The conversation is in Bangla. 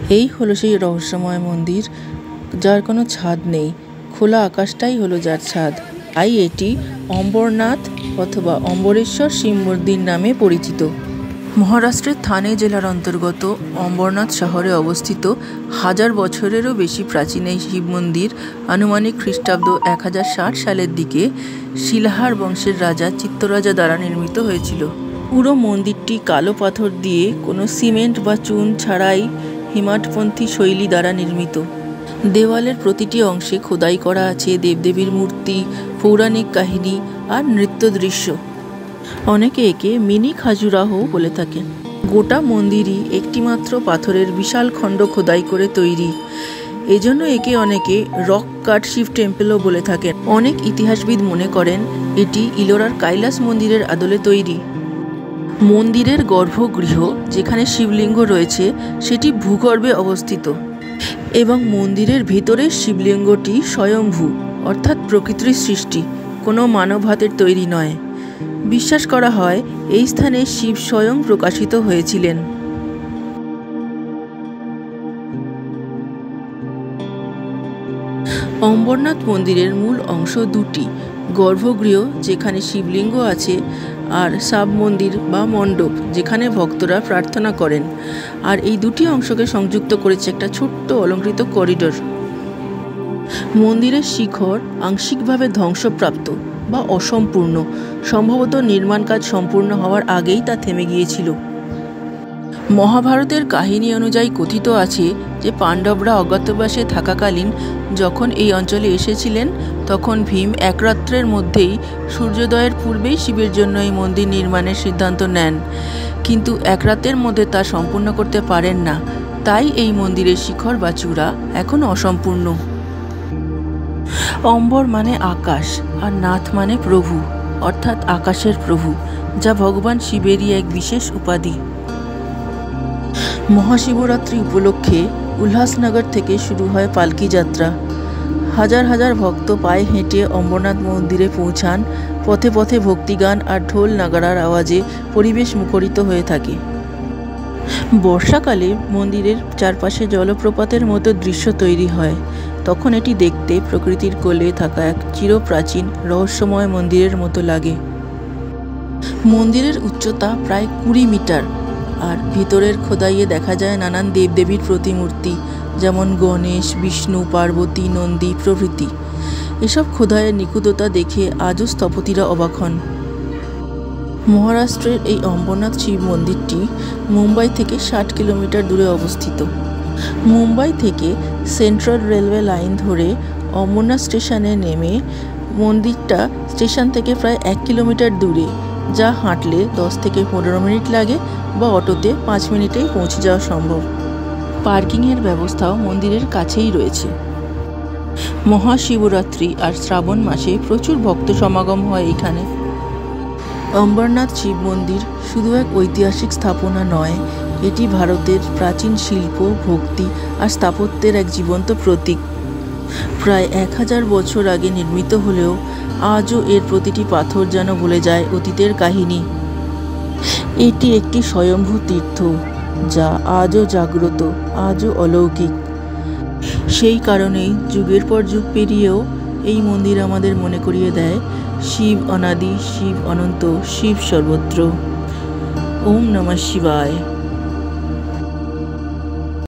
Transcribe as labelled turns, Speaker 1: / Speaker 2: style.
Speaker 1: এই হলো সেই রহস্যময় মন্দির, যার কোনো ছাদ নেই। খোলা আকাশটাই হলো যার ছাদ। তাই এটি অম্বরনাথ অথবা অম্বরেশ্বর শিব মন্দির নামে পরিচিত। মহারাষ্ট্রের থানে জেলার অন্তর্গত অম্বরনাথ শহরে অবস্থিত 1000 বছরেরও বেশি প্রাচীন এই শিব মন্দির আনুমানিক খ্রিস্টাব্দ 1060 সালের দিকে শিলাহার বংশের রাজা চিত্তরাজা দ্বারা নির্মিত হয়েছিল। পুরো মন্দিরটি কালো পাথর দিয়ে কোনো সিমেন্ট বা চুন ছাড়াই হিমাটপন্থী শৈলী দ্বারা নির্মিত। দেওয়ালের প্রতিটি অংশে খোদাই করা আছে দেবদেবীর মূর্তি, পৌরাণিক কাহিনী আর নৃত্য দৃশ্য। অনেকে একে মিনি খাজুরাহো বলে থাকেন। গোটা মন্দিরই একটিমাত্র পাথরের বিশাল খণ্ড খোদাই করে তৈরি। এজন্য একে অনেকে রক কাট শিব টেম্পলও বলে থাকেন। অনেক ইতিহাসবিদ মনে করেন এটি ইলোরার কৈলাস মন্দিরের আদলে তৈরি। মন্দিরের গর্ভগৃহ যেখানে শিবলিঙ্গ রয়েছে সেটি ভূগর্ভে অবস্থিত এবং মন্দিরের ভিতরের শিবলিঙ্গটি স্বয়ংভূ অর্থাৎ প্রকৃতির সৃষ্টি, কোনো মানব হাতের তৈরি নয়। বিশ্বাস করা হয় এই স্থানে শিব স্বয়ং প্রকাশিত হয়েছিলেন। অম্বরনাথ মন্দিরের মূল অংশ দুটি, গর্ভগৃহ যেখানে শিবলিঙ্গ আছে আর সাব মন্দির বা মণ্ডপ যেখানে ভক্তরা প্রার্থনা করেন। আর এই দুটি অংশকে সংযুক্ত করেছে একটা ছোট্ট অলঙ্কৃত করিডোর। মন্দিরের শিখর আংশিকভাবে ধ্বংসপ্রাপ্ত বা অসম্পূর্ণ, সম্ভবত নির্মাণ কাজ সম্পূর্ণ হওয়ার আগেই তা থেমে গিয়েছিল। মহাভারতের কাহিনী অনুযায়ী কথিত আছে যে পাণ্ডবরা অজ্ঞাতবাসে থাকাকালীন যখন এই অঞ্চলে এসেছিলেন তখন ভীম এক রাত্রের মধ্যেই সূর্যোদয়ের পূর্বেই শিবের জন্য এই মন্দির নির্মাণের সিদ্ধান্ত নেন, কিন্তু এক রাতের মধ্যে তা সম্পূর্ণ করতে পারেন না। তাই এই মন্দিরের শিখর বা চূড়া এখন অসম্পূর্ণ। অম্বর মানে আকাশ আর নাথ মানে প্রভু অর্থাৎ আকাশের প্রভু, যা ভগবান শিবেরই এক বিশেষ উপাধি। মহাশিবরাত্রি উপলক্ষে উল্লাসনগর থেকে শুরু হয় পালকি যাত্রা। হাজার হাজার ভক্ত পায়ে হেঁটে অম্বরনাথ মন্দিরে পৌঁছান। পথে পথে ভক্তিগান আর ঢোল নাগারার আওয়াজে পরিবেশ মুখরিত হয়ে থাকে। বর্ষাকালে মন্দিরের চারপাশে জলপ্রপাতের মতো দৃশ্য তৈরি হয়। তখন এটি দেখতে প্রকৃতির কোলে থাকা এক চিরপ্রাচীন রহস্যময় মন্দিরের মতো লাগে। মন্দিরের উচ্চতা প্রায় 20 মিটার আর ভিতরের খোদাইয়ে দেখা যায় নানান দেবদেবীর প্রতিমূর্তি, যেমন গণেশ, বিষ্ণু, পার্বতী, নন্দী প্রভৃতি। এসব খোদাইয়ের নিখুঁততা দেখে আজও স্থপতিরা অবাক হন। মহারাষ্ট্রের এই অম্বরনাথ শিব মন্দিরটি মুম্বাই থেকে 60 কিলোমিটার দূরে অবস্থিত। মুম্বাই থেকে সেন্ট্রাল রেলওয়ে লাইন ধরে অম্বরনাথ স্টেশনে নেমে মন্দিরটা স্টেশন থেকে প্রায় 1 কিলোমিটার দূরে, যা হাঁটলে 10 থেকে 15 মিনিট লাগে বা অটোতে 5 মিনিটেই পৌঁছে যাওয়া সম্ভব। পার্কিংয়ের ব্যবস্থাও মন্দিরের কাছেই রয়েছে। মহাশিবরাত্রি আর শ্রাবণ মাসে প্রচুর ভক্ত সমাগম হয় এখানে। অম্বরনাথ শিব মন্দির শুধু এক ঐতিহাসিক স্থাপনা নয়, এটি ভারতের প্রাচীন শিল্প, ভক্তি আর স্থাপত্যের এক জীবন্ত প্রতীক। প্রায় 1000 বছর আগে নির্মিত হলেও আজও এর প্রতিটি পাথর যেন বলে যায় অতীতের কাহিনী। এটি একটি স্বয়ম্ভূ তীর্থ যা আজও জাগ্রত, আজও অলৌকিক। সেই কারণেই যুগের পর যুগ পেরিয়েও এই মন্দির আমাদের মনে করিয়ে দেয় শিব অনাদি, শিব অনন্ত, শিব সর্বত্র। ওম নমঃ শিবায়।